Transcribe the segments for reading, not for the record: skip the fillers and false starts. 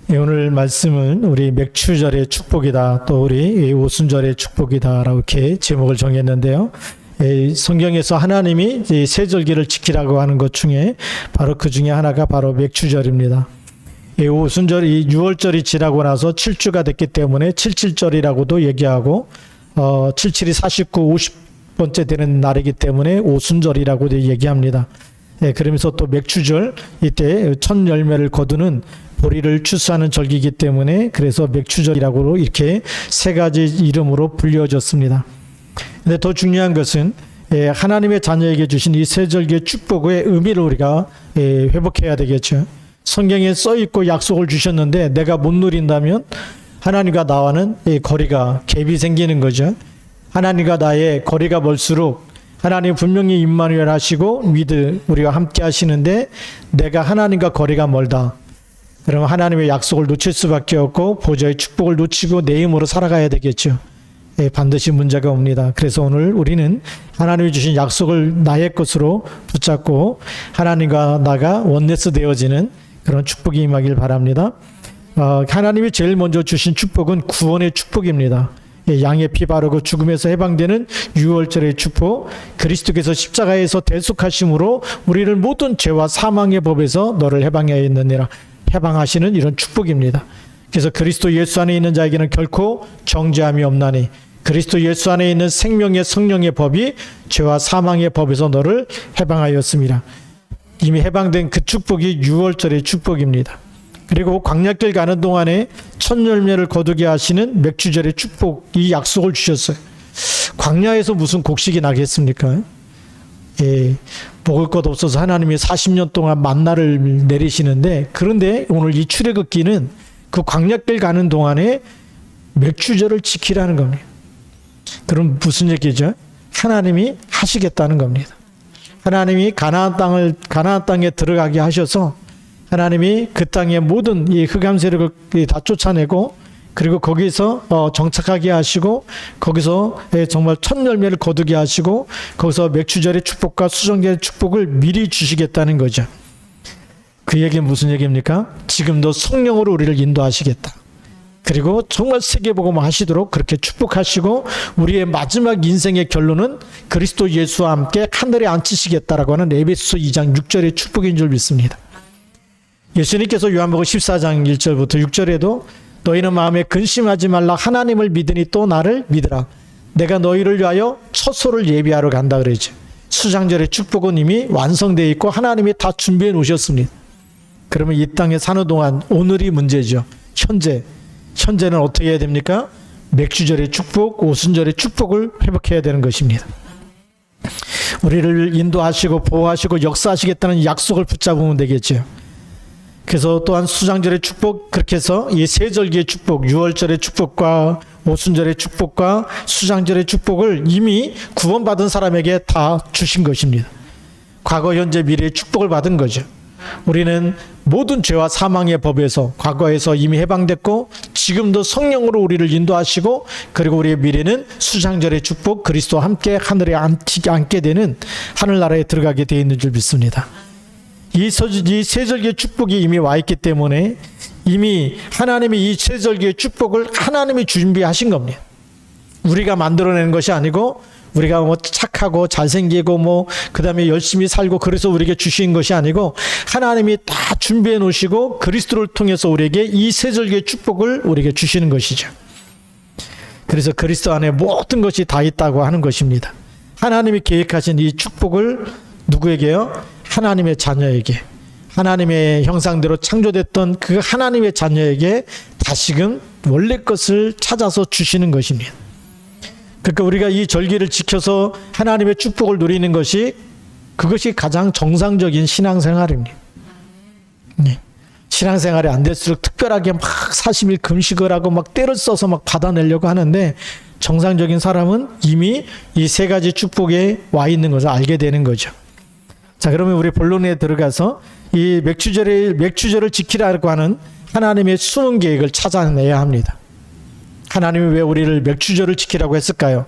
오늘 말씀은 우리 맥추절의 축복이다, 또 우리 오순절의 축복이다라고 이렇게 제목을 정했는데요. 성경에서 하나님이 이 세절기를 지키라고 하는 것 중에 바로 그 중에 하나가 바로 맥추절입니다. 이 오순절, 이 6월절이 지나고 나서 7주가 됐기 때문에 77절이라고도 얘기하고 77이 49, 50번째 되는 날이기 때문에 오순절이라고도 얘기합니다. 그러면서 또 맥추절, 이때 첫 열매를 거두는 보리를 추수하는 절기이기 때문에 그래서 맥추절이라고 이렇게 세 가지 이름으로 불려졌습니다. 근데 더 중요한 것은 하나님의 자녀에게 주신 이 세 절기의 축복의 의미를 우리가 회복해야 되겠죠. 성경에 써있고 약속을 주셨는데 내가 못 누린다면 하나님과 나와는 거리가, 갭이 생기는 거죠. 하나님과 나의 거리가 멀수록 하나님 분명히 임마누엘 하시고 우리와 함께 하시는데 내가 하나님과 거리가 멀다. 그러면 하나님의 약속을 놓칠 수밖에 없고 보좌의 축복을 놓치고 내 힘으로 살아가야 되겠죠. 반드시 문제가 옵니다. 그래서 오늘 우리는 하나님이 주신 약속을 나의 것으로 붙잡고 하나님과 나가 원네스 되어지는 그런 축복이 임하길 바랍니다. 하나님이 제일 먼저 주신 축복은 구원의 축복입니다. 양의 피 바르고 죽음에서 해방되는 6월절의 축복, 그리스도께서 십자가에서 대속하심으로 우리를 모든 죄와 사망의 법에서 너를 해방하였느니라, 해방하시는 이런 축복입니다. 그래서 그리스도 예수 안에 있는 자에게는 결코 정죄함이 없나니 그리스도 예수 안에 있는 생명의 성령의 법이 죄와 사망의 법에서 너를 해방하였습니다. 이미 해방된 그 축복이 6월절의 축복입니다. 그리고 광야길 가는 동안에 첫 열매를 거두게 하시는 맥추절의 축복, 이 약속을 주셨어요. 광야에서 무슨 곡식이 나겠습니까? 먹을 것 없어서 하나님이 40년 동안 만나를 내리시는데, 그런데 오늘 이 출애굽기는 그 광야길 가는 동안에 맥추절을 지키라는 겁니다. 그럼 무슨 얘기죠? 하나님이 하시겠다는 겁니다. 하나님이 가나안 땅에 들어가게 하셔서 하나님이 그 땅의 모든 이 흑암 세력을 다 쫓아내고 그리고 거기서 정착하게 하시고 거기서 정말 첫 열매를 거두게 하시고 거기서 맥추절의 축복과 수정절의 축복을 미리 주시겠다는 거죠. 그 얘기는 무슨 얘기입니까? 지금도 성령으로 우리를 인도하시겠다. 그리고 정말 세계복음 하시도록 그렇게 축복하시고 우리의 마지막 인생의 결론은 그리스도 예수와 함께 하늘에 앉히시겠다라고 하는 에베소서 2장 6절의 축복인 줄 믿습니다. 예수님께서 요한복음 14장 1절부터 6절에도 너희는 마음에 근심하지 말라, 하나님을 믿으니 또 나를 믿으라. 내가 너희를 위하여 처소를 예비하러 간다 그러죠. 수장절의 축복은 이미 완성되어 있고 하나님이 다 준비해 놓으셨습니다. 그러면 이 땅에 사는 동안 오늘이 문제죠. 현재는 어떻게 해야 됩니까? 맥추절의 축복, 오순절의 축복을 회복해야 되는 것입니다. 우리를 인도하시고 보호하시고 역사하시겠다는 약속을 붙잡으면 되겠죠. 그래서 또한 수장절의 축복, 그렇게 해서 이 세 절기의 축복, 6월절의 축복과 오순절의 축복과 수장절의 축복을 이미 구원받은 사람에게 다 주신 것입니다. 과거, 현재, 미래의 축복을 받은 거죠. 우리는 모든 죄와 사망의 법에서 과거에서 이미 해방됐고 지금도 성령으로 우리를 인도하시고 그리고 우리의 미래는 수장절의 축복, 그리스도와 함께 하늘에 앉게 되는 하늘나라에 들어가게 되어 있는 줄 믿습니다. 이 세절기의 축복이 이미 와 있기 때문에 이미 하나님이 이 세절기의 축복을 하나님이 준비하신 겁니다. 우리가 만들어내는 것이 아니고 우리가 뭐 착하고 잘생기고 그 다음에 열심히 살고 그래서 우리에게 주신 것이 아니고 하나님이 다 준비해 놓으시고 그리스도를 통해서 우리에게 이 세절기의 축복을 우리에게 주시는 것이죠. 그래서 그리스도 안에 모든 것이 다 있다고 하는 것입니다. 하나님이 계획하신 이 축복을 누구에게요? 하나님의 자녀에게, 하나님의 형상대로 창조됐던 그 하나님의 자녀에게 다시금 원래 것을 찾아서 주시는 것입니다. 그러니까 우리가 이 절기를 지켜서 하나님의 축복을 누리는 그것이 가장 정상적인 신앙생활입니다. 신앙생활이 안 될수록 특별하게 막 40일 금식을 하고 막 때를 써서 막 받아내려고 하는데 정상적인 사람은 이미 이 세 가지 축복에 와 있는 것을 알게 되는 거죠. 자, 그러면 우리 본론에 들어가서 이 맥추절을 지키라고 하는 하나님의 숨은 계획을 찾아내야 합니다. 하나님이 왜 우리를 맥추절을 지키라고 했을까요?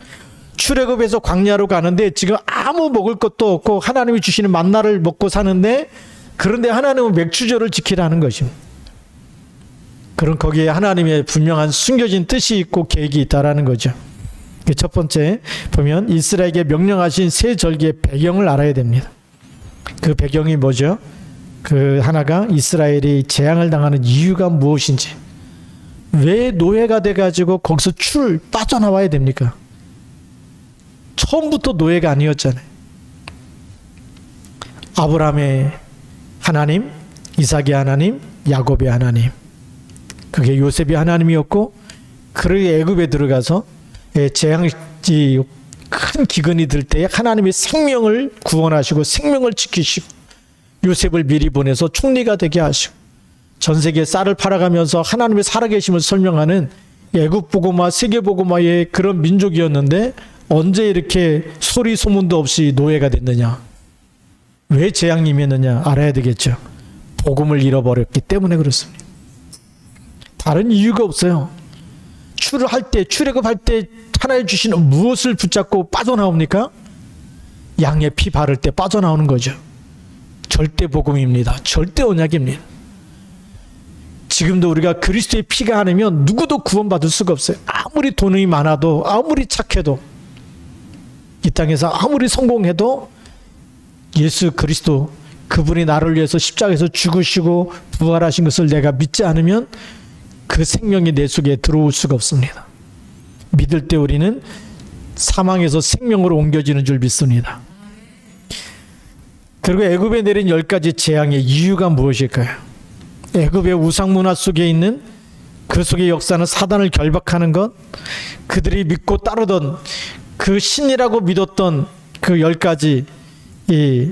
출애굽에서 광야로 가는데 지금 아무 먹을 것도 없고 하나님이 주시는 만나를 먹고 사는데, 그런데 하나님은 맥추절을 지키라는 것입니다. 그런 거기에 하나님의 분명한 숨겨진 뜻이 있고 계획이 있다라는 거죠. 첫 번째 보면 이스라엘에게 명령하신 세 절기의 배경을 알아야 됩니다. 그 배경이 뭐죠? 그 하나가 이스라엘이 재앙을 당하는 이유가 무엇인지, 왜 노예가 돼가지고 거기서 빠져나와야 됩니까? 처음부터 노예가 아니었잖아요. 아브라함의 하나님, 이삭의 하나님, 야곱의 하나님, 그게 요셉의 하나님이었고, 그의 애굽에 들어가서 재앙이 큰 기근이 들 때에 하나님의 생명을 구원하시고 생명을 지키시고 요셉을 미리 보내서 총리가 되게 하시고 전 세계에 쌀을 팔아가면서 하나님의 살아계심을 설명하는 애굽 보고마, 세계 보고마의 그런 민족이었는데 언제 이렇게 소리 소문도 없이 노예가 됐느냐? 왜 재앙이 임했느냐? 알아야 되겠죠. 복음을 잃어버렸기 때문에 그렇습니다. 다른 이유가 없어요. 출애굽할 때 하나님 주시는 무엇을 붙잡고 빠져나옵니까? 양의 피 바를 때 빠져나오는 거죠. 절대 복음입니다. 절대 언약입니다. 지금도 우리가 그리스도의 피가 아니면 누구도 구원받을 수가 없어요. 아무리 돈이 많아도, 아무리 착해도, 이 땅에서 아무리 성공해도 예수 그리스도, 그분이 나를 위해서 십자가에서 죽으시고 부활하신 것을 내가 믿지 않으면 그 생명이 내 속에 들어올 수가 없습니다. 믿을 때 우리는 사망에서 생명으로 옮겨지는 줄 믿습니다. 그리고 애굽에 내린 10가지 재앙의 이유가 무엇일까요? 애굽의 우상 문화 속에 있는 그 속의 역사는 사단을 결박하는 것, 그들이 믿고 따르던 그 신이라고 믿었던 그 10가지 이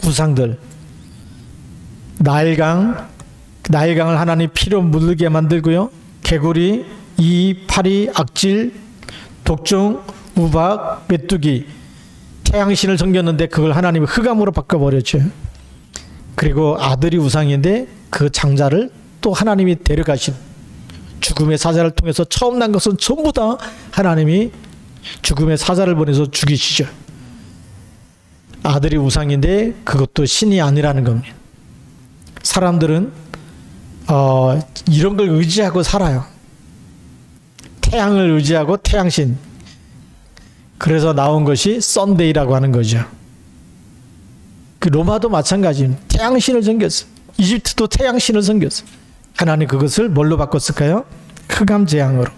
우상들, 나일강을 하나님 피로 물르게 만들고요, 개구리, 이, 파리, 악질, 독종, 우박, 메뚜기, 태양신을 섬겼는데 그걸 하나님이 흑암으로 바꿔버렸죠. 그리고 아들이 우상인데 그 장자를 또 하나님이 데려가신, 죽음의 사자를 통해서 처음 난 것은 전부 다 하나님이 죽음의 사자를 보내서 죽이시죠. 아들이 우상인데 그것도 신이 아니라는 겁니다. 사람들은 이런 걸 의지하고 살아요. 태양을 의지하고 태양신. 그래서 나온 것이 썬데이라고 하는 거죠. 그 로마도 마찬가지입니다. 태양신을 섬겼어요. 이집트도 태양신을 섬겼어요. 하나님 그것을 뭘로 바꿨을까요? 흑암 재앙으로.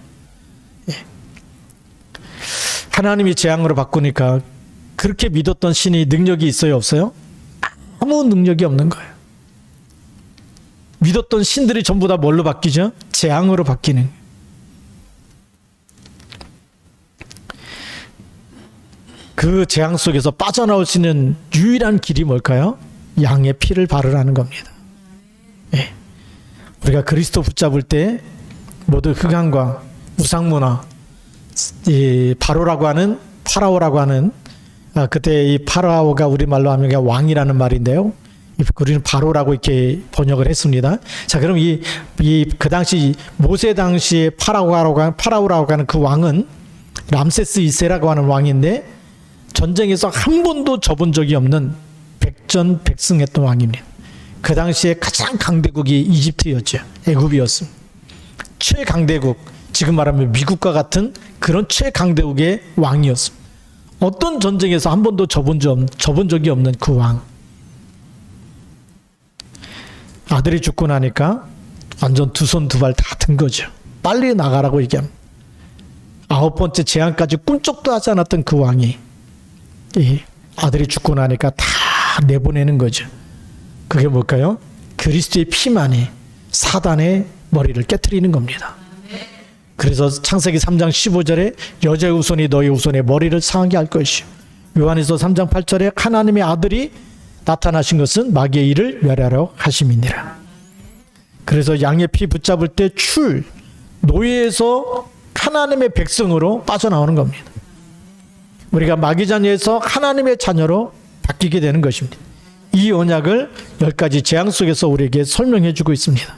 예. 하나님이 재앙으로 바꾸니까 그렇게 믿었던 신이 능력이 있어요, 없어요? 아무 능력이 없는 거예요. 믿었던 신들이 전부 다 뭘로 바뀌죠? 재앙으로 바뀌는 거예요. 그 재앙 속에서 빠져나올 수 있는 유일한 길이 뭘까요? 양의 피를 바르라는 겁니다. 예. 우리가 그리스도 붙잡을 때 모두 흑암과 우상문화, 이 바로라고 하는, 파라오라고 하는, 그때 이 파라오가 우리말로 하면 왕이라는 말인데요, 우리는 바로라고 이렇게 번역을 했습니다. 자, 그럼 그 당시 모세 당시에 파라오라고 하는 그 왕은 람세스 2세라고 하는 왕인데 전쟁에서 한 번도 져본 적이 없는 백전백승했던 왕입니다. 그 당시에 가장 강대국이 이집트였죠. 애굽이었습니다. 최강대국, 지금 말하면 미국과 같은 그런 최강대국의 왕이었습니다. 어떤 전쟁에서 한 번도 져본 적이 없는 그 왕. 아들이 죽고 나니까 완전 두 손 두 발 다 든 거죠. 빨리 나가라고 얘기합니다. 9번째 재앙까지 꿈쩍도 하지 않았던 그 왕이 아들이 죽고 나니까 다 내보내는 거죠. 그게 뭘까요? 그리스도의 피만이 사단의 머리를 깨트리는 겁니다. 그래서 창세기 3장 15절에 여자의 후손이 너희 후손의 머리를 상하게 할 것이요, 요한일서 3장 8절에 하나님의 아들이 나타나신 것은 마귀의 일을 멸하려 하심이니라. 그래서 양의 피 붙잡을 때 노예에서 하나님의 백성으로 빠져나오는 겁니다. 우리가 마귀 자녀에서 하나님의 자녀로 바뀌게 되는 것입니다. 이 언약을 10가지 재앙 속에서 우리에게 설명해 주고 있습니다.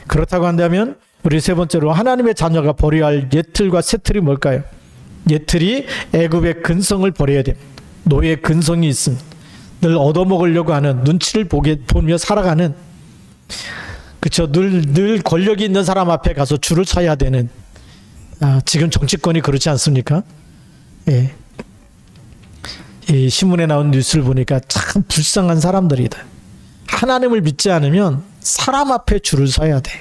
그렇다고 한다면 우리 세 번째로 하나님의 자녀가 버려야 할 옛틀과 새틀이 뭘까요? 옛틀이 애굽의 근성을 버려야 됩니다. 노예의 근성이 있습니다. 늘 얻어먹으려고 하는, 눈치를 보며 살아가는 그쵸. 늘 권력이 있는 사람 앞에 가서 줄을 서야 되는, 지금 정치권이 그렇지 않습니까? 예. 이 신문에 나온 뉴스를 보니까 참 불쌍한 사람들이다. 하나님을 믿지 않으면 사람 앞에 줄을 서야 돼.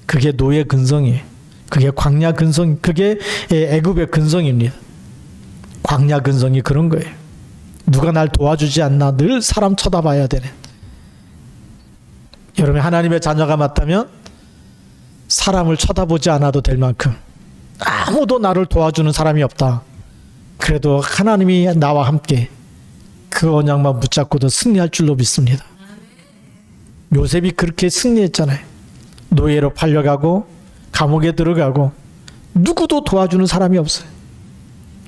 그게 노예 근성이에요. 그게 광야 근성, 그게 애굽의 근성입니다. 광야 근성이 그런 거예요. 누가 날 도와주지 않나 늘 사람 쳐다봐야 되는. 여러분 하나님의 자녀가 맞다면 사람을 쳐다보지 않아도 될 만큼 아무도 나를 도와주는 사람이 없다. 그래도 하나님이 나와 함께 그 언약만 붙잡고도 승리할 줄로 믿습니다. 요셉이 그렇게 승리했잖아요. 노예로 팔려가고 감옥에 들어가고 누구도 도와주는 사람이 없어요.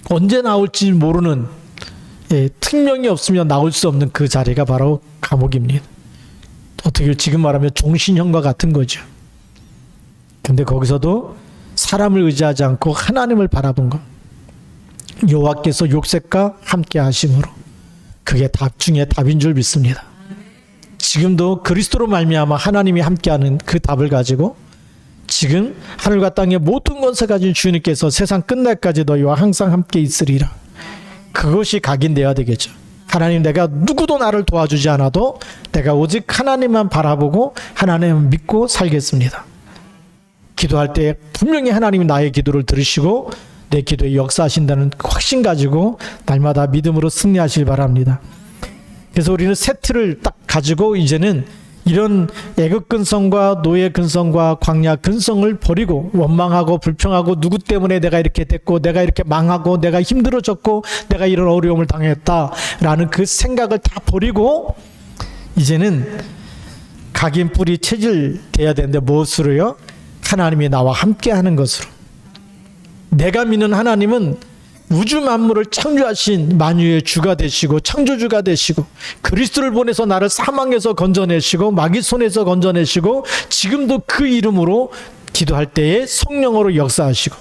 언제 나올지 모르는, 특명이 없으면 나올 수 없는 그 자리가 바로 감옥입니다. 어떻게 지금 말하면 종신형과 같은 거죠. 근데 거기서도 사람을 의지하지 않고 하나님을 바라본 것. 여호와께서 요셉과 함께 하심으로 그게 답 중에 답인 줄 믿습니다. 지금도 그리스도로 말미암아 하나님이 함께하는 그 답을 가지고 지금 하늘과 땅의 모든 것을 가진 주님께서 세상 끝날까지 너희와 항상 함께 있으리라. 그것이 각인되어야 되겠죠. 하나님, 내가 누구도 나를 도와주지 않아도 내가 오직 하나님만 바라보고 하나님을 믿고 살겠습니다. 기도할 때 분명히 하나님이 나의 기도를 들으시고 내 기도에 역사하신다는 확신 가지고 날마다 믿음으로 승리하시길 바랍니다. 그래서 우리는 세트를 딱 가지고 이제는 이런 애굽 근성과 노예 근성과 광야 근성을 버리고 원망하고 불평하고 누구 때문에 내가 이렇게 됐고 내가 이렇게 망하고 내가 힘들어졌고 내가 이런 어려움을 당했다라는 그 생각을 다 버리고 이제는 각인 뿌리 체질돼야 되는데 무엇으로요? 하나님이 나와 함께하는 것으로. 내가 믿는 하나님은 우주 만물을 창조하신 만유의 주가 되시고 창조주가 되시고 그리스도를 보내서 나를 사망에서 건져내시고 마귀 손에서 건져내시고 지금도 그 이름으로 기도할 때에 성령으로 역사하시고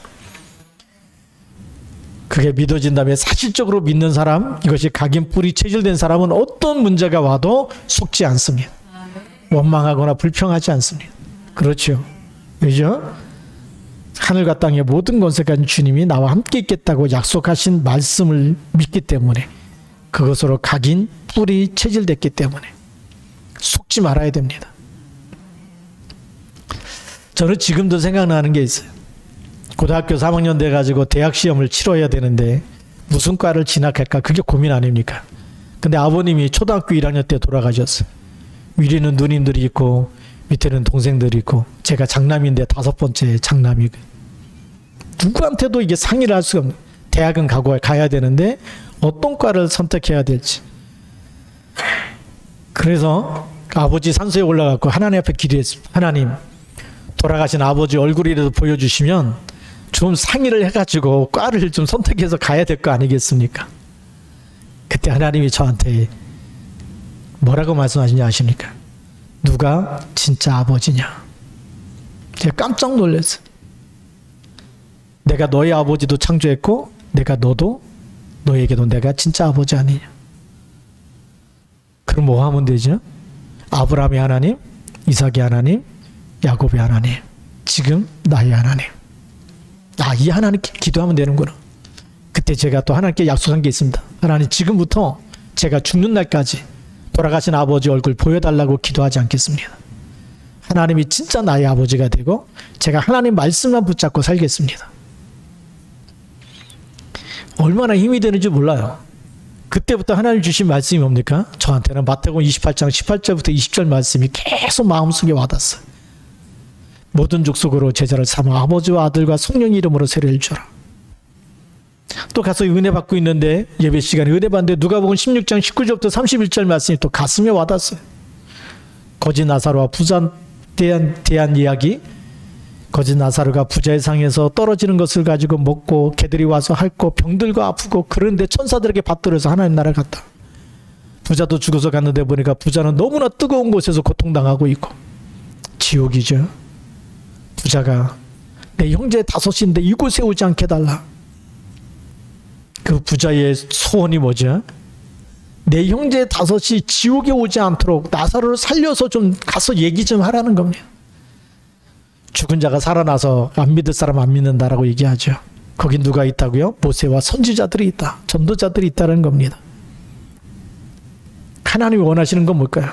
그게 믿어진다면 사실적으로 믿는 사람, 이것이 각인 뿌리 체질된 사람은 어떤 문제가 와도 속지 않습니다. 원망하거나 불평하지 않습니다. 그렇죠. 그죠? 하늘과 땅의 모든 권세 가진 주님이 나와 함께 있겠다고 약속하신 말씀을 믿기 때문에 그것으로 각인 뿌리 체질됐기 때문에 속지 말아야 됩니다. 저는 지금도 생각나는 게 있어요. 고등학교 3학년 돼가지고 대학 시험을 치러야 되는데 무슨 과를 진학할까 그게 고민 아닙니까? 근데 아버님이 초등학교 1학년 때 돌아가셨어요. 위리는 누님들이 있고 밑에는 동생들이 있고 제가 장남인데 5번째 장남이 누구한테도 이게 상의를 할 수가 없는. 대학은 가야 되는데 어떤 과를 선택해야 될지. 그래서 아버지 산소에 올라가고 하나님 앞에 기도했습니다. 하나님, 돌아가신 아버지 얼굴이라도 보여주시면 좀 상의를 해가지고 과를 좀 선택해서 가야 될 거 아니겠습니까? 그때 하나님이 저한테 뭐라고 말씀하시냐 아십니까? 누가 진짜 아버지냐? 제가 깜짝 놀랐어요. 내가 너의 아버지도 창조했고 내가 너에게도 내가 진짜 아버지 아니냐? 그럼 뭐 하면 되죠? 아브라함의 하나님, 이삭의 하나님, 야곱의 하나님, 지금 나의 하나님. 이 하나님께 기도하면 되는구나. 그때 제가 또 하나님께 약속한 게 있습니다. 하나님, 지금부터 제가 죽는 날까지 돌아가신 아버지 얼굴 보여달라고 기도하지 않겠습니다. 하나님이 진짜 나의 아버지가 되고 제가 하나님 말씀만 붙잡고 살겠습니다. 얼마나 힘이 되는지 몰라요. 그때부터 하나님 주신 말씀이 뭡니까? 저한테는 마태복음 28장 18절부터 20절 말씀이 계속 마음속에 와닿았어요. 모든 족속으로 제자를 삼아 아버지와 아들과 성령 이름으로 세례를 줘라. 또 가서 은혜 받고 있는데 예배 시간에 은혜 받는데 누가복음 16장 19절부터 31절 말씀이 또 가슴에 와닿았어요. 거지 나사로와 부자에 대한 이야기. 거지 나사로가 부자의 상에서 떨어지는 것을 가지고 먹고 개들이 와서 핥고 병들고 아프고 그런데 천사들에게 받들어서 하나님 나라를 갔다. 부자도 죽어서 갔는데 보니까 부자는 너무나 뜨거운 곳에서 고통당하고 있고 지옥이죠. 부자가 내 형제 5인데 이곳에 오지 않게 해달라. 그 부자의 소원이 뭐죠? 내 형제 5이 지옥에 오지 않도록 나사로를 살려서 좀 가서 얘기 좀 하라는 겁니다. 죽은 자가 살아나서 안 믿을 사람 안 믿는다라고 얘기하죠. 거기 누가 있다고요? 모세와 선지자들이 있다. 전도자들이 있다는 겁니다. 하나님이 원하시는 건 뭘까요?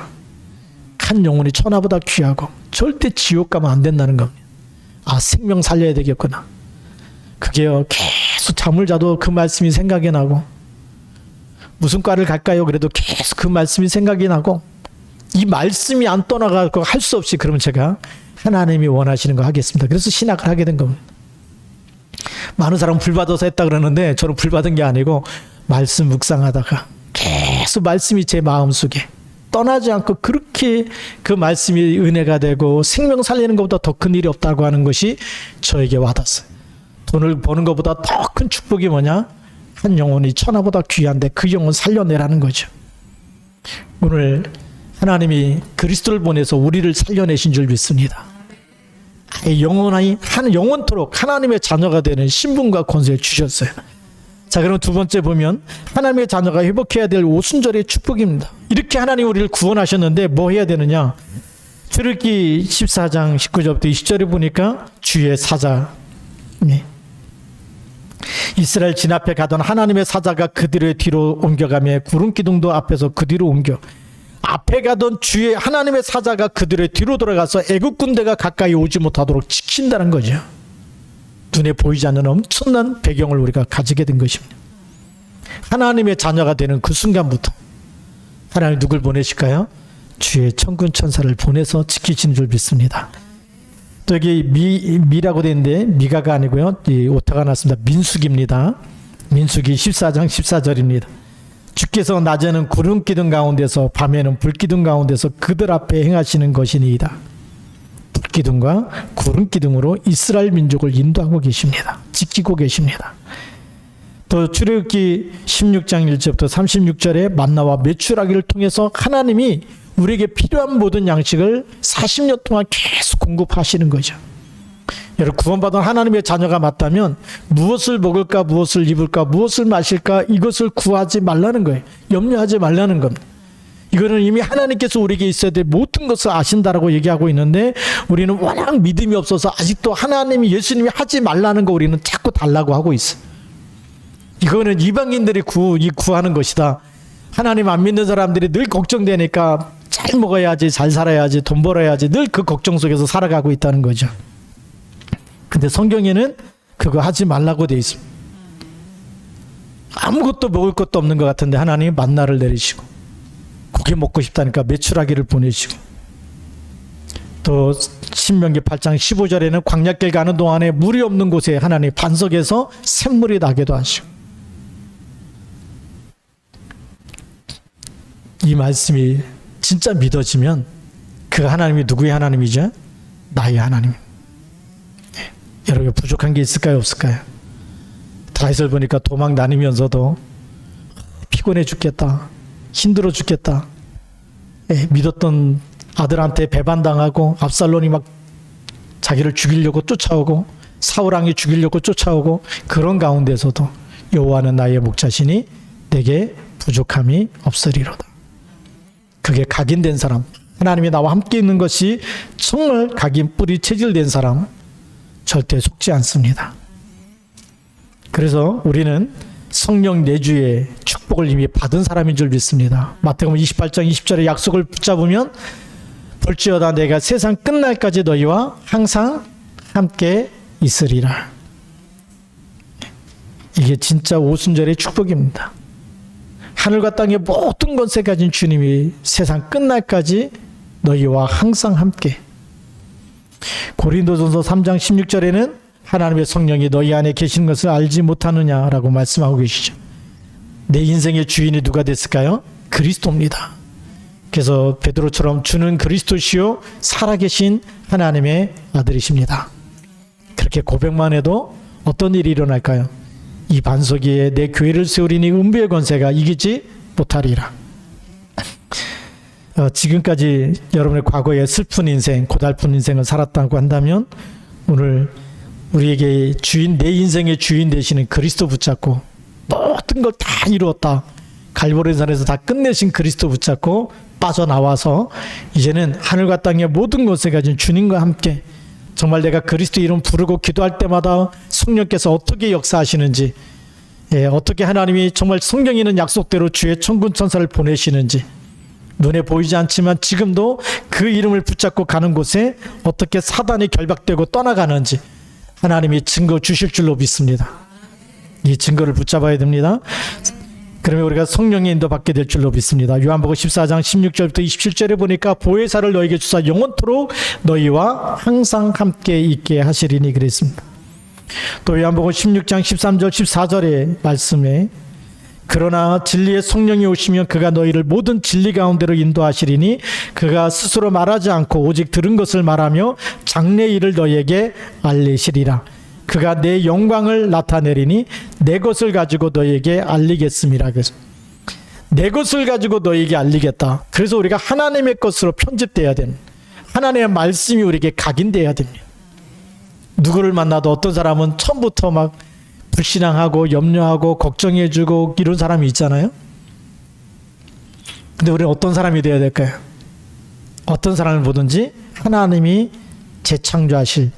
한 영혼이 천하보다 귀하고 절대 지옥 가면 안 된다는 겁니다. 아, 생명 살려야 되겠구나. 그게요, 계속 잠을 자도 그 말씀이 생각이 나고, 무슨 과를 갈까요? 그래도 계속 그 말씀이 생각이 나고, 이 말씀이 안 떠나가고 할 수 없이 그러면 제가 하나님이 원하시는 거 하겠습니다. 그래서 신학을 하게 된 겁니다. 많은 사람은 불 받아서 했다 그러는데 저는 불 받은 게 아니고 말씀 묵상하다가 계속 말씀이 제 마음속에 떠나지 않고 그렇게 그 말씀이 은혜가 되고 생명 살리는 것보다 더 큰 일이 없다고 하는 것이 저에게 와닿았어요. 돈을 버는 것보다 더 큰 축복이 뭐냐? 한 영혼이 천하보다 귀한데 그 영혼 살려내라는 거죠. 오늘 하나님이 그리스도를 보내서 우리를 살려내신 줄 믿습니다. 영원토록 하나님의 자녀가 되는 신분과 권세를 주셨어요. 자, 그럼 두 번째 보면 하나님의 자녀가 회복해야 될 오순절의 축복입니다. 이렇게 하나님 우리를 구원하셨는데 뭐 해야 되느냐? 출애굽기 14장 19절부터 20절에 보니까 주의 사자, 이스라엘 진 앞에 가던 하나님의 사자가 그들의 뒤로 옮겨가며 구름 기둥도 앞에서 그 뒤로 옮겨, 앞에 가던 주의 하나님의 사자가 그들의 뒤로 돌아가서 애국 군대가 가까이 오지 못하도록 지킨다는 거죠. 눈에 보이지 않는 엄청난 배경을 우리가 가지게 된 것입니다. 하나님의 자녀가 되는 그 순간부터 하나님 누굴 보내실까요? 주의 천군 천사를 보내서 지키시는 줄 믿습니다. 또 여기 미라고 되어 있는데 미가가 아니고요, 이 오타가 났습니다. 민수기입니다. 민수기 14장 14절입니다. 주께서 낮에는 구름 기둥 가운데서 밤에는 불 기둥 가운데서 그들 앞에 행하시는 것이니이다. 불 기둥과 구름 기둥으로 이스라엘 민족을 인도하고 계십니다. 지키고 계십니다. 또 출애굽기 16장 1절부터 36절에 만나와 메추라기를 통해서 하나님이 우리에게 필요한 모든 양식을 40년 동안 계속 공급하시는 거죠. 여러분, 구원받은 하나님의 자녀가 맞다면 무엇을 먹을까, 무엇을 입을까, 무엇을 마실까, 이것을 구하지 말라는 거예요. 염려하지 말라는 겁니다. 이거는 이미 하나님께서 우리에게 있어야 될 모든 것을 아신다라고 얘기하고 있는데, 우리는 워낙 믿음이 없어서 아직도 하나님이, 예수님이 하지 말라는 거 우리는 자꾸 달라고 하고 있어요. 이거는 이방인들이 구하는 것이다. 하나님 안 믿는 사람들이 늘 걱정되니까 잘 먹어야지, 잘 살아야지, 돈 벌어야지, 늘 그 걱정 속에서 살아가고 있다는 거죠. 근데 성경에는 그거 하지 말라고 돼 있습니다. 아무것도 먹을 것도 없는 것 같은데 하나님이 만나를 내리시고, 고기 먹고 싶다니까 메추라기를 보내시고, 또 신명기 8장 15절에는 광야길 가는 동안에 물이 없는 곳에 하나님 반석에서 샘물이 나게도 하시고, 이 말씀이 진짜 믿어지면 그 하나님이 누구의 하나님이죠? 나의 하나님. 여러분, 부족한 게 있을까요, 없을까요? 다윗을 보니까 도망 다니면서도 피곤해 죽겠다, 힘들어 죽겠다, 믿었던 아들한테 배반당하고 압살롬이 막 자기를 죽이려고 쫓아오고 사울왕이 죽이려고 쫓아오고, 그런 가운데서도 여호와는 나의 목자시니 내게 부족함이 없으리로다. 그게 각인된 사람, 하나님이 나와 함께 있는 것이 정말 각인 뿌리 체질된 사람, 절대 속지 않습니다. 그래서 우리는 성령 내주의 축복을 이미 받은 사람인 줄 믿습니다. 마태복음 28장 20절의 약속을 붙잡으면 볼지어다 내가 세상 끝날까지 너희와 항상 함께 있으리라. 이게 진짜 오순절의 축복입니다. 하늘과 땅의 모든 것에 가진 주님이 세상 끝날까지 너희와 항상 함께. 고린도전서 3장 16절에는 하나님의 성령이 너희 안에 계신 것을 알지 못하느냐라고 말씀하고 계시죠. 내 인생의 주인이 누가 됐을까요? 그리스도입니다. 그래서 베드로처럼 주는 그리스도시요 살아계신 하나님의 아들이십니다. 그렇게 고백만 해도 어떤 일이 일어날까요? 이 반석 위에 내 교회를 세우리니 음부의 권세가 이기지 못하리라. 지금까지 여러분의 과거에 슬픈 인생, 고달픈 인생을 살았다고 한다면 오늘 우리에게 주인, 내 인생의 주인 되시는 그리스도 붙잡고 모든 걸 다 이루었다, 갈보리산에서 다 끝내신 그리스도 붙잡고 빠져나와서 이제는 하늘과 땅의 모든 것에 가진 주님과 함께 정말 내가 그리스도 이름 부르고 기도할 때마다 성령께서 어떻게 역사하시는지, 어떻게 하나님이 정말 성경에 있는 약속대로 주의 천군 천사를 보내시는지, 눈에 보이지 않지만 지금도 그 이름을 붙잡고 가는 곳에 어떻게 사단이 결박되고 떠나가는지 하나님이 증거 주실 줄로 믿습니다. 이 증거를 붙잡아야 됩니다. 그러면 우리가 성령의 인도 받게 될 줄로 믿습니다. 요한복음 14장 16절부터 27절에 보니까 보혜사를 너에게 주사 영원토록 너희와 항상 함께 있게 하시리니 그랬습니다. 또 요한복음 16장 13절 14절의 말씀에 그러나 진리의 성령이 오시면 그가 너희를 모든 진리 가운데로 인도하시리니 그가 스스로 말하지 않고 오직 들은 것을 말하며 장래 일을 너희에게 알리시리라. 그가 내 영광을 나타내리니 내 것을 가지고 너희에게 알리겠음이라. 그래서 내 것을 가지고 너희에게 알리겠다. 그래서 우리가 하나님의 것으로 편집돼야 됩니다. 하나님의 말씀이 우리에게 각인돼야 됩니다. 누구를 만나도 어떤 사람은 처음부터 막 불신앙하고 염려하고 걱정해주고 이런 사람이 있잖아요. 근데 우리는 어떤 사람이 되어야 될까요? 어떤 사람을 보든지 하나님이 재창조하실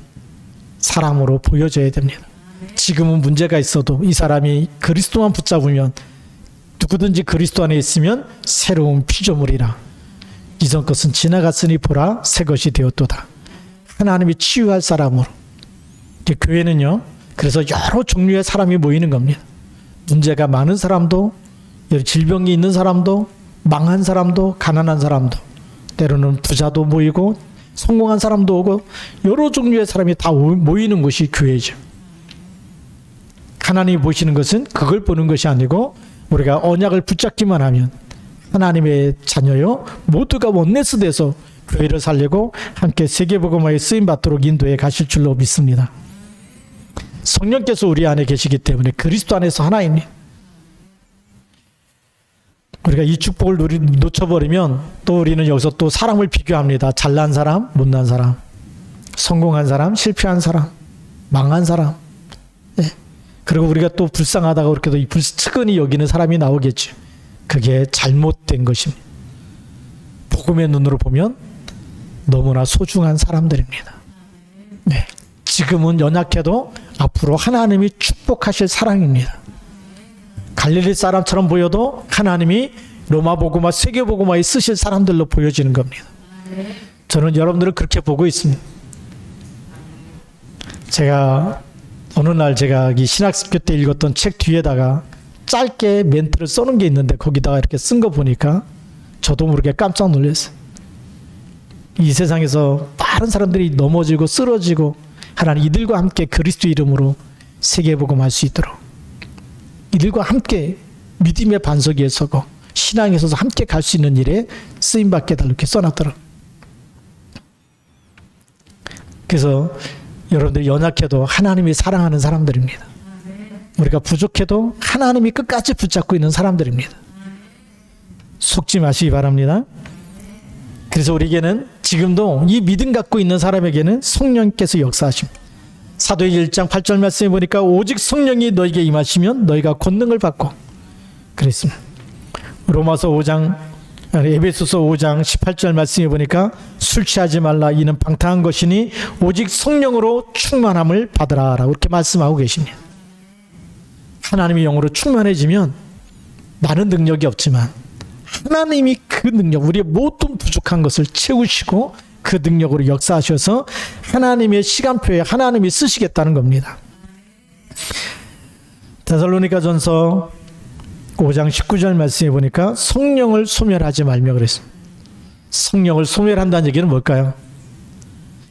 사람으로 보여줘야 됩니다. 지금은 문제가 있어도 이 사람이 그리스도만 붙잡으면, 누구든지 그리스도 안에 있으면 새로운 피조물이라. 이전 것은 지나갔으니 보라 새 것이 되었도다. 하나님이 치유할 사람으로. 교회는요, 그래서 여러 종류의 사람이 모이는 겁니다. 문제가 많은 사람도, 질병이 있는 사람도, 망한 사람도, 가난한 사람도, 때로는 부자도 모이고 성공한 사람도 오고 여러 종류의 사람이 다 모이는 곳이 교회죠. 하나님이 보시는 것은 그걸 보는 것이 아니고 우리가 언약을 붙잡기만 하면 하나님의 자녀요 모두가 원네스 돼서 교회를 살리고 함께 세계복음화에 쓰임받도록 인도해 가실 줄로 믿습니다. 성령께서 우리 안에 계시기 때문에 그리스도 안에서 하나입니다. 우리가 이 축복을 놓쳐버리면 또 우리는 여기서 또 사람을 비교합니다. 잘난 사람, 못난 사람, 성공한 사람, 실패한 사람, 망한 사람. 네. 그리고 우리가 또 불쌍하다고 그렇게도 측은히 여기는 사람이 나오겠죠. 그게 잘못된 것입니다. 복음의 눈으로 보면 너무나 소중한 사람들입니다. 네. 지금은 연약해도 앞으로 하나님이 축복하실 사랑입니다. 갈릴리 사람처럼 보여도 하나님이 로마복음화, 세계복음화에 쓰실 사람들로 보여지는 겁니다. 저는 여러분들을 그렇게 보고 있습니다. 제가 어느 날 제가 이 신학교 때 읽었던 책 뒤에다가 짧게 멘트를 써놓은 게 있는데 거기다가 이렇게 쓴 거 보니까 저도 모르게 깜짝 놀랐어요. 이 세상에서 많은 사람들이 넘어지고 쓰러지고 하나님 이들과 함께 그리스도 이름으로 세계복음할 수 있도록, 이들과 함께 믿음의 반석 위에 서고 신앙에 서서 함께 갈 수 있는 일에 쓰임받게 달라 이렇게 써놨더라고요. 그래서 여러분들이 연약해도 하나님이 사랑하는 사람들입니다. 우리가 부족해도 하나님이 끝까지 붙잡고 있는 사람들입니다. 속지 마시기 바랍니다. 그래서 우리에게는 지금도 이 믿음 갖고 있는 사람에게는 성령께서 역사하십니다. 사도행전 1장 8절 말씀에 보니까 오직 성령이 너에게 임하시면 너희가 권능을 받고 그랬습니다. 로마서 5장, 에베소서 5장 18절 말씀에 보니까 술 취하지 말라 이는 방탕한 것이니 오직 성령으로 충만함을 받으라 라고 이렇게 말씀하고 계십니다. 하나님의 영으로 충만해지면 나는 능력이 없지만 하나님이 그 능력, 우리의 모든 부족한 것을 채우시고 그 능력으로 역사하셔서 하나님의 시간표에 하나님이 쓰시겠다는 겁니다. 데살로니가전서 5장 19절 말씀에 보니까 성령을 소멸하지 말며 그랬습니다. 성령을 소멸한다는 얘기는 뭘까요?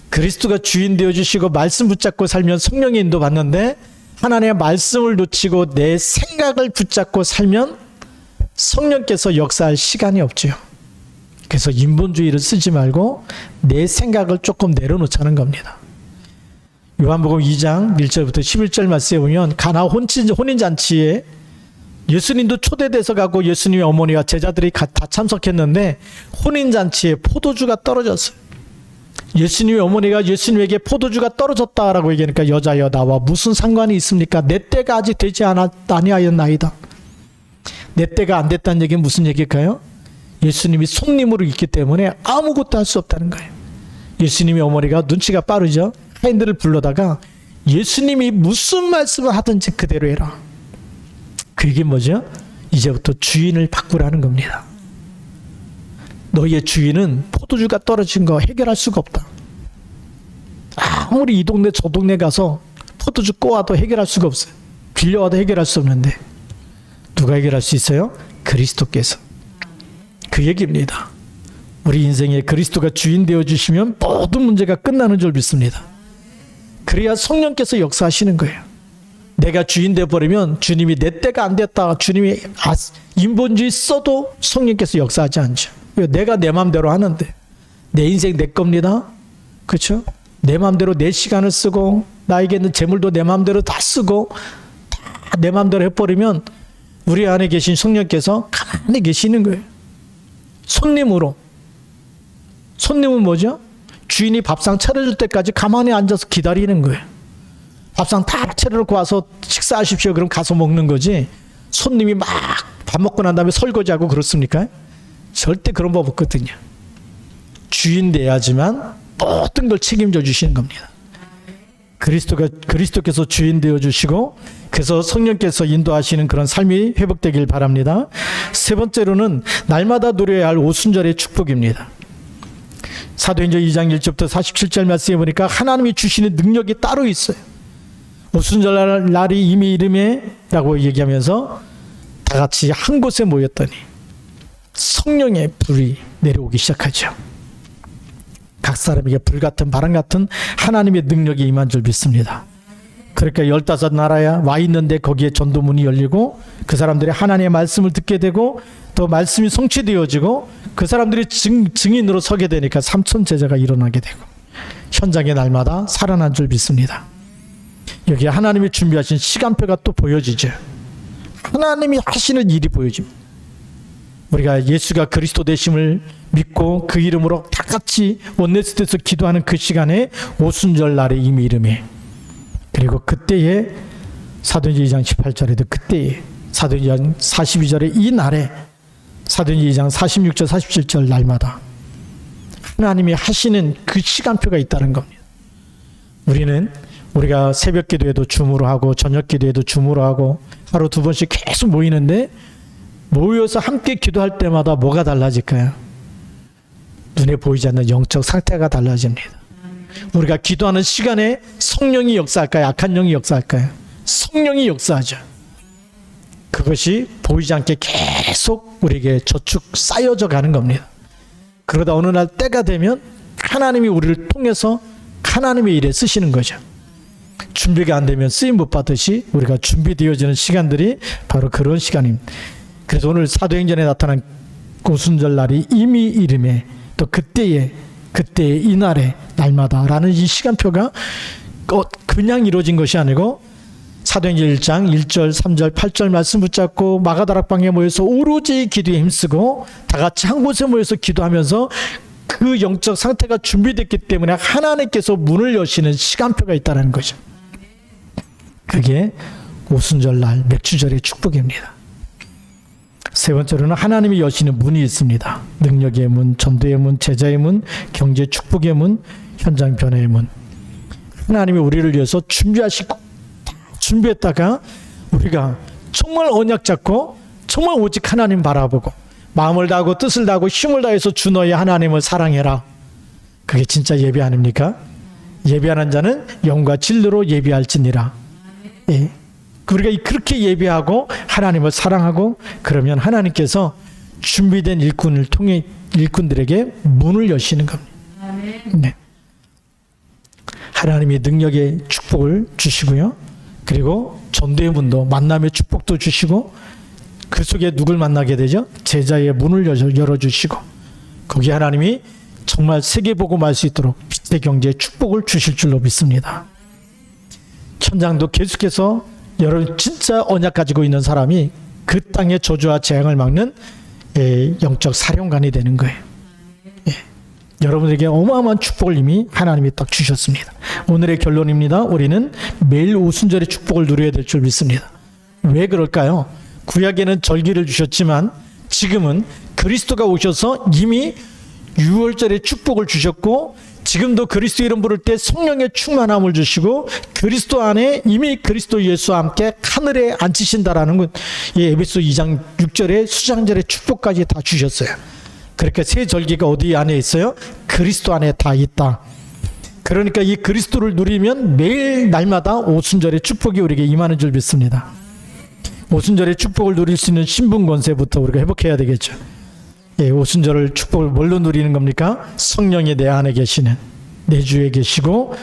그리스도가 주인 되어주시고 말씀 붙잡고 살면 성령의 인도 받는데 하나님의 말씀을 놓치고 내 생각을 붙잡고 살면 성령께서 역사할 시간이 없죠. 그래서 인본주의를 쓰지 말고 내 생각을 조금 내려놓자는 겁니다. 요한복음 2장 1절부터 11절 말씀에 보면 가나 혼인잔치에 예수님도 초대돼서 가고 예수님의 어머니와 제자들이 다 참석했는데 혼인잔치에 포도주가 떨어졌어요. 예수님의 어머니가 예수님에게 포도주가 떨어졌다라고 얘기하니까 여자여 나와 무슨 상관이 있습니까? 내 때가 아직 되지 아니하였나이다. 내 때가 안 됐다는 얘기는 무슨 얘기일까요? 예수님이 손님으로 있기 때문에 아무것도 할 수 없다는 거예요. 예수님의 어머니가 눈치가 빠르죠. 사인들을 불러다가 예수님이 무슨 말씀을 하든지 그대로 해라. 그게 뭐죠? 이제부터 주인을 바꾸라는 겁니다. 너희의 주인은 포도주가 떨어진 거 해결할 수가 없다. 아무리 이 동네 저 동네 가서 포도주 꼬아도 해결할 수가 없어요. 빌려와도 해결할 수 없는데 누가 해결할 수 있어요? 그리스도께서. 그 얘기입니다. 우리 인생에 그리스도가 주인 되어주시면 모든 문제가 끝나는 줄 믿습니다. 그래야 성령께서 역사하시는 거예요. 내가 주인 되어버리면 주님이 내 때가 안 됐다, 주님이 인본주의 써도 성령께서 역사하지 않죠. 내가 내 마음대로 하는데 내 인생 내 겁니다. 그렇죠? 내 마음대로 내 시간을 쓰고 나에게 있는 재물도 내 마음대로 다 쓰고 다 내 마음대로 해버리면 우리 안에 계신 성령께서 가만히 계시는 거예요. 손님으로. 손님은 뭐죠? 주인이 밥상 차려줄 때까지 가만히 앉아서 기다리는 거예요. 밥상 다 차려놓고 와서 식사하십시오. 그럼 가서 먹는 거지. 손님이 막 밥 먹고 난 다음에 설거지하고 그렇습니까? 절대 그런 법 없거든요. 주인 돼야지만 모든 걸 책임져 주시는 겁니다. 그리스도께서 주인 되어 주시고 그래서 성령께서 인도하시는 그런 삶이 회복되길 바랍니다. 세 번째로는 날마다 누려야 할 오순절의 축복입니다. 사도행전 2장 1절부터 47절 말씀에 보니까 하나님이 주시는 능력이 따로 있어요. 오순절 날이 이미 이름에 라고 얘기하면서 다 같이 한 곳에 모였더니 성령의 불이 내려오기 시작하죠. 각 사람에게 불같은 바람 같은 하나님의 능력이 임한 줄 믿습니다. 그러니까 15나라에 와 있는데 거기에 전도문이 열리고 그 사람들이 하나님의 말씀을 듣게 되고 또 말씀이 성취되어지고 그 사람들이 증인으로 서게 되니까 3천 제자가 일어나게 되고 현장에 날마다 살아난 줄 믿습니다. 여기에 하나님이 준비하신 시간표가 또 보여지죠. 하나님이 하시는 일이 보여집니다. 우리가 예수가 그리스도 되심을 믿고 그 이름으로 다 같이 원네스트에서 기도하는 그 시간에 오순절 날에 이미 이름에 그리고 그때에 사도행전 2장 18절에도 그때에 사도행전 42절에 이 날에 사도행전 2장 46절 47절 날마다 하나님이 하시는 그 시간표가 있다는 겁니다. 우리가 새벽 기도에도 줌으로 하고 저녁 기도에도 줌으로 하고 하루 2번씩 계속 모이는데 모여서 함께 기도할 때마다 뭐가 달라질까요? 눈에 보이지 않는 영적 상태가 달라집니다. 우리가 기도하는 시간에 성령이 역사할까요? 악한 영이 역사할까요? 성령이 역사하죠. 그것이 보이지 않게 계속 우리에게 저축 쌓여져 가는 겁니다. 그러다 어느 날 때가 되면 하나님이 우리를 통해서 하나님의 일에 쓰시는 거죠. 준비가 안 되면 쓰임 못 받듯이 우리가 준비되어지는 시간들이 바로 그런 시간입니다. 그래서 오늘 사도행전에 나타난 오순절 날이 이미 이름에 또 그때에 이 날에 날마다라는 이 시간표가 그냥 이루어진 것이 아니고 사도행전 1장 1절 3절 8절 말씀 붙잡고 마가다락방에 모여서 오로지 기도에 힘쓰고 다 같이 한 곳에 모여서 기도하면서 그 영적 상태가 준비됐기 때문에 하나님께서 문을 여시는 시간표가 있다는 거죠. 그게 오순절 날 맥주절의 축복입니다. 세 번째로는 하나님이 여시는 문이 있습니다. 능력의 문, 전도의 문, 제자의 문, 경제 축복의 문, 현장 변화의 문. 하나님이 우리를 위해서 준비했다가 우리가 정말 언약 잡고 정말 오직 하나님 바라보고 마음을 다하고 뜻을 다하고 힘을 다해서 주 너의 하나님을 사랑해라. 그게 진짜 예배 아닙니까? 예배하는 자는 영과 진리로 예배할지니라. 예. 우리가 그렇게 예배하고 하나님을 사랑하고 그러면 하나님께서 준비된 일꾼을 통해 일꾼들에게 문을 여시는 겁니다. 네. 하나님의 능력의 축복을 주시고요. 그리고 전도의 문도 만남의 축복도 주시고 그 속에 누굴 만나게 되죠? 제자의 문을 열어주시고 거기 하나님이 정말 세계복음할 수 있도록 빛의 경제의 축복을 주실 줄로 믿습니다. 천장도 계속해서 여러분 진짜 언약 가지고 있는 사람이 그 땅의 저주와 재앙을 막는 영적 사령관이 되는 거예요. 여러분에게 어마어마한 축복을 이미 하나님이 딱 주셨습니다. 오늘의 결론입니다. 우리는 매일 오순절의 축복을 누려야 될 줄 믿습니다. 왜 그럴까요? 구약에는 절기를 주셨지만 지금은 그리스도가 오셔서 이미 유월절의 축복을 주셨고 지금도 그리스도 이름 부를 때 성령의 충만함을 주시고 그리스도 안에 이미 그리스도 예수와 함께 하늘에 앉히신다라는 건 에베소 2장 6절에 수장절의 축복까지 다 주셨어요. 그러니까 새 절기가 어디 안에 있어요? 그리스도 안에 다 있다. 그러니까 이 그리스도를 누리면 매일 날마다 오순절의 축복이 우리에게 임하는 줄 믿습니다. 오순절의 축복을 누릴 수 있는 신분 권세부터 우리가 회복해야 되겠죠. 오순절을 축복을 뭘로 누리는 겁니까? 성령이 내 안에 계시는, 내 주에 계시고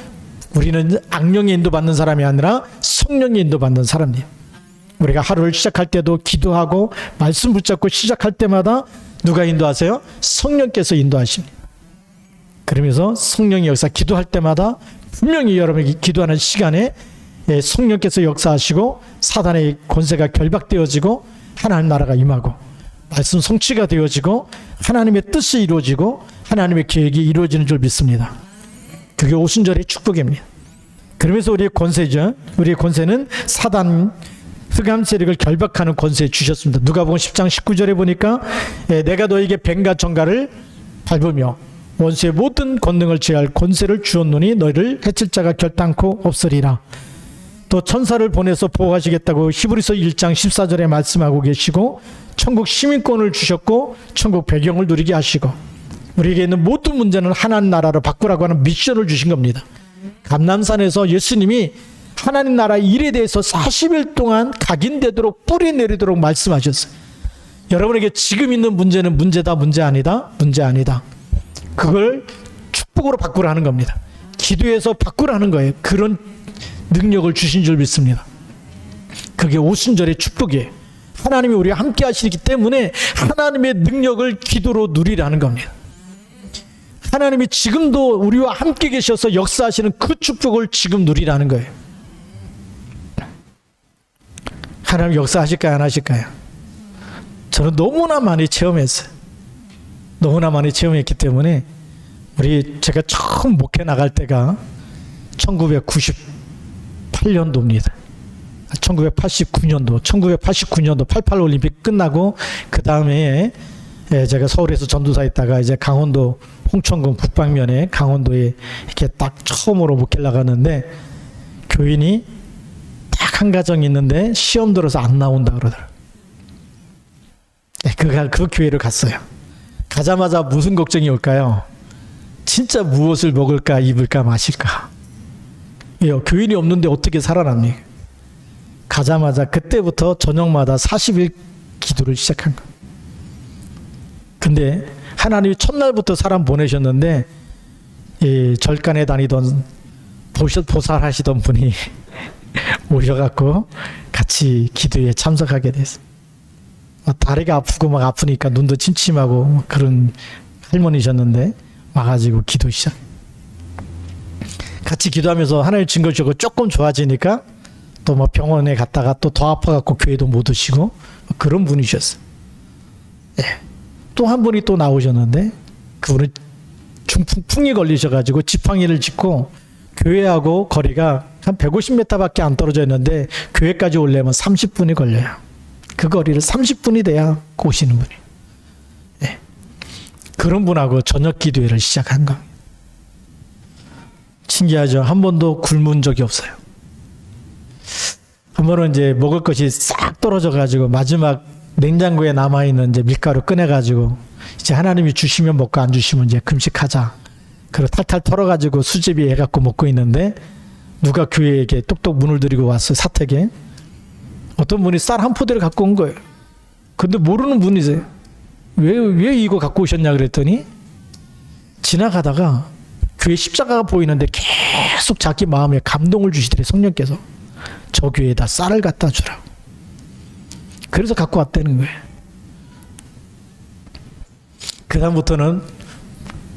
우리는 악령에 인도받는 사람이 아니라 성령에 인도받는 사람이에요. 우리가 하루를 시작할 때도 기도하고 말씀 붙잡고 시작할 때마다 누가 인도하세요? 성령께서 인도하십니다. 그러면서 성령의 역사, 기도할 때마다 분명히 여러분이 기도하는 시간에 성령께서 역사하시고 사단의 권세가 결박되어지고 하나님 나라가 임하고 말씀 성취가 되어지고 하나님의 뜻이 이루어지고 하나님의 계획이 이루어지는 줄 믿습니다. 그게 오순절의 축복입니다. 그러면서 우리의 권세죠. 우리의 권세는 사단 흑암 세력을 결박하는 권세 주셨습니다. 누가복음 10장 19절에 보니까 내가 너에게 뱀과 정갈을 밟으며 원수의 모든 권능을 제할 권세를 주었노니 너희를 해칠 자가 결단코 없으리라. 또 천사를 보내서 보호하시겠다고 히브리서 1장 14절에 말씀하고 계시고 천국 시민권을 주셨고 천국 배경을 누리게 하시고 우리에게 있는 모든 문제는 하나님 나라로 바꾸라고 하는 미션을 주신 겁니다. 감람산에서 예수님이 하나님 나라 일에 대해서 40일 동안 각인되도록 뿌리 내리도록 말씀하셨어요. 여러분에게 지금 있는 문제는 문제다, 문제 아니다, 문제 아니다. 그걸 축복으로 바꾸라는 겁니다. 기도해서 바꾸라는 거예요. 그런 능력을 주신 줄 믿습니다. 그게 오순절의 축복이에요. 하나님이 우리와 함께 하시기 때문에 하나님의 능력을 기도로 누리라는 겁니다. 하나님이 지금도 우리와 함께 계셔서 역사하시는 그 축복을 지금 누리라는 거예요. 하나님 역사하실까요? 안 하실까요? 저는 너무나 많이 체험했어요. 너무나 많이 체험했기 때문에 제가 처음 목회 나갈 때가 1998년도입니다. 1989년도 88 올림픽 끝나고 그 다음에 제가 서울에서 전도사 있다가 이제 강원도 홍천군 북방면에 강원도에 이렇게 딱 처음으로 목회 나가는데 교인이 딱 한 가정 있는데 시험 들어서 안 나온다 그러더라고요. 그 교회를 갔어요. 가자마자 무슨 걱정이 올까요? 진짜 무엇을 먹을까, 입을까, 마실까? 교인이 없는데 어떻게 살아납니까? 가자마자 그때부터 저녁마다 40일 기도를 시작한 거예요. 근데 하나님이 첫날부터 사람 보내셨는데 절간에 다니던 보살하시던 분이 오셔갖고 같이 기도에 참석하게 됐어요. 다리가 아프고 막 아프니까 눈도 침침하고 그런 할머니셨는데 와가지고 기도 시작. 같이 기도하면서 하나님 증거 주고 조금 좋아지니까 또 뭐 병원에 갔다가 또 더 아파갖고 교회도 못 오시고 그런 분이셨어요. 또 한 분이 또 나오셨는데 그분은 중풍풍이 걸리셔가지고 지팡이를 짚고 교회하고 거리가 한 150m밖에 안 떨어져 있는데 교회까지 오려면 30분이 걸려요. 그 거리를 30분이 돼야 오시는 분이. 그런 분하고 저녁 기도회를 시작한 겁니다. 신기하죠? 한 번도 굶은 적이 없어요. 한 번은 이제 먹을 것이 싹 떨어져가지고 마지막 냉장고에 남아있는 이제 밀가루 꺼내가지고 이제 하나님이 주시면 먹고 안 주시면 이제 금식하자. 그리고 탈탈 털어가지고 수제비 해갖고 먹고 있는데 누가 교회에게 똑똑 문을 들이고 왔어요. 사택에. 어떤 분이 쌀 한 포대를 갖고 온 거예요. 근데 모르는 분이세요. 왜 이거 갖고 오셨냐 그랬더니 지나가다가 교회 십자가가 보이는데 계속 자기 마음에 감동을 주시더래. 성령께서 저 교회에다 쌀을 갖다 주라고. 그래서 갖고 왔다는 거예요. 그 다음부터는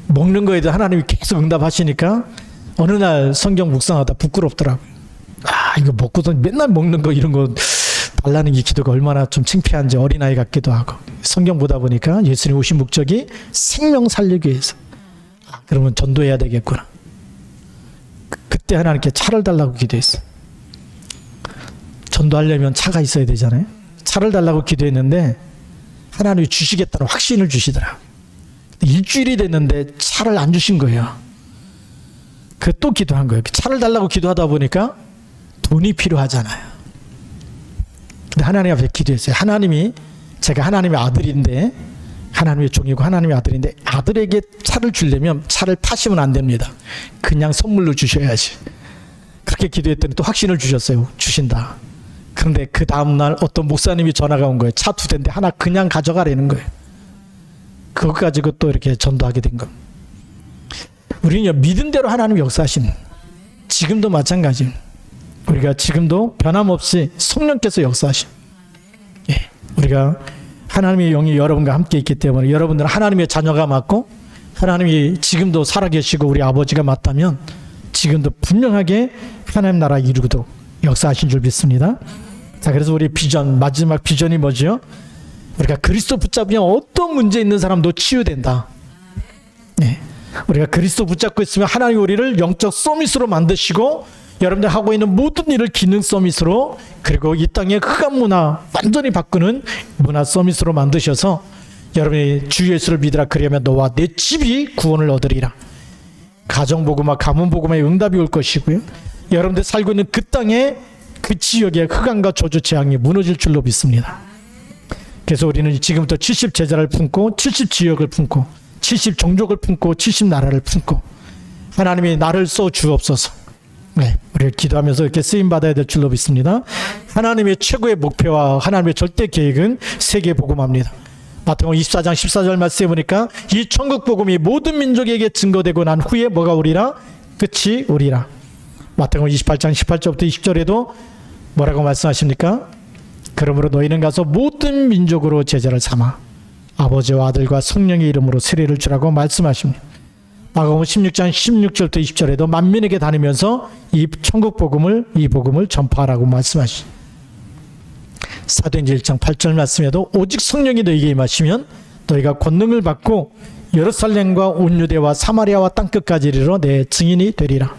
먹는 거에도 하나님이 계속 응답하시니까 어느 날 성경 묵상하다 부끄럽더라고요. 이거 먹고도 맨날 먹는 거 이런 거 달라는 게 기도가 얼마나 좀 창피한지 어린아이 같기도 하고 성경 보다 보니까 예수님 오신 목적이 생명 살리기 위해서. 그러면 전도해야 되겠구나. 그때 하나님께 차를 달라고 기도했어요. 전도하려면 차가 있어야 되잖아요. 차를 달라고 기도했는데 하나님이 주시겠다는 확신을 주시더라. 일주일이 됐는데 차를 안 주신 거예요. 그 또 기도한 거예요. 차를 달라고 기도하다 보니까 돈이 필요하잖아요. 근데 하나님 앞에 기도했어요. 하나님이, 제가 하나님의 아들인데, 하나님의 종이고 하나님의 아들인데, 아들에게 차를 주려면 차를 파시면 안 됩니다. 그냥 선물로 주셔야지. 그렇게 기도했더니 또 확신을 주셨어요. 주신다. 그런데 그 다음날 어떤 목사님이 전화가 온 거예요. 차 2대인데 하나 그냥 가져가라는 거예요. 그거 가지고 또 이렇게 전도하게 된 겁니다. 우리는 믿은 대로 하나님 역사하시는, 지금도 마찬가지. 우리가 지금도 변함없이 성령께서 역사하신, 우리가 하나님의 영이 여러분과 함께 있기 때문에 여러분들은 하나님의 자녀가 맞고 하나님이 지금도 살아계시고 우리 아버지가 맞다면 지금도 분명하게 하나님 나라 이루고도 역사하신 줄 믿습니다. 자, 그래서 우리 비전, 마지막 비전이 뭐죠? 우리가 그리스도 붙잡으면 어떤 문제 있는 사람도 치유된다. 우리가 그리스도 붙잡고 있으면 하나님 우리를 영적 서밋으로 만드시고 여러분들 하고 있는 모든 일을 기능 서밋으로, 그리고 이 땅의 흑암 문화 완전히 바꾸는 문화 서밋으로 만드셔서 여러분이 주 예수를 믿으라, 그리하면 너와 내 집이 구원을 얻으리라. 가정복음화, 가문복음화의 응답이 올 것이고요. 여러분들 살고 있는 그 땅에, 그 지역의 흑암과 저주 재앙이 무너질 줄로 믿습니다. 그래서 우리는 지금부터 70제자를 품고 70지역을 품고 70종족을 품고 70나라를 품고 하나님이 나를 써 주옵소서. 우리가 기도하면서 이렇게 쓰임받아야 될 줄로 믿습니다. 하나님의 최고의 목표와 하나님의 절대 계획은 세계 복음화입니다. 마태복음 24장 14절 말씀해 보니까 이 천국 복음이 모든 민족에게 증거되고 난 후에 뭐가 오리라? 끝이 오리라. 마태복음 28장 18절부터 20절에도 뭐라고 말씀하십니까? 그러므로 너희는 가서 모든 민족으로 제자를 삼아 아버지와 아들과 성령의 이름으로 세례를 주라고 말씀하십니다. 마가복음 16장 16절부터 20절에도 만민에게 다니면서 이 천국 복음을, 이 복음을 전파하라고 말씀하시죠. 사도행전 1장 8절 말씀에도 오직 성령이 너희에게 임하시면 너희가 권능을 받고 예루살렘과 온 유대와 사마리아와 땅끝까지 이르러 내 증인이 되리라.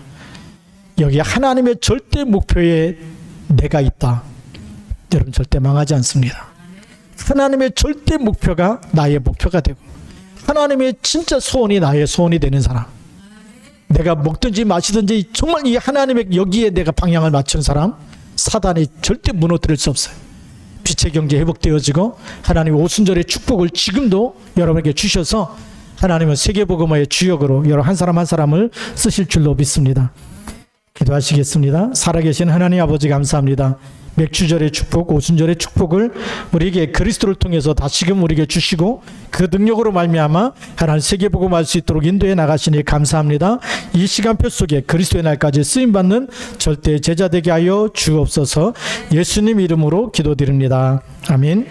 여기 하나님의 절대 목표에 내가 있다. 여러분 절대 망하지 않습니다. 하나님의 절대 목표가 나의 목표가 되고 하나님의 진짜 소원이 나의 소원이 되는 사람, 내가 먹든지 마시든지 정말 이 하나님의 여기에 내가 방향을 맞춘 사람, 사단이 절대 무너뜨릴 수 없어요. 빛의 경제 회복되어지고 하나님의 오순절의 축복을 지금도 여러분에게 주셔서 하나님은 세계복음화의 주역으로 여러분 한 사람 한 사람을 쓰실 줄로 믿습니다. 기도하시겠습니다. 살아계신 하나님 아버지 감사합니다. 맥주절의 축복, 오순절의 축복을 우리에게 그리스도를 통해서 다시금 우리에게 주시고 그 능력으로 말미암아 하나님 세계복음할 수 있도록 인도해 나가시니 감사합니다. 이 시간표 속에 그리스도의 날까지 쓰임받는 절대 제자 되게 하여 주옵소서. 예수님 이름으로 기도드립니다. 아멘.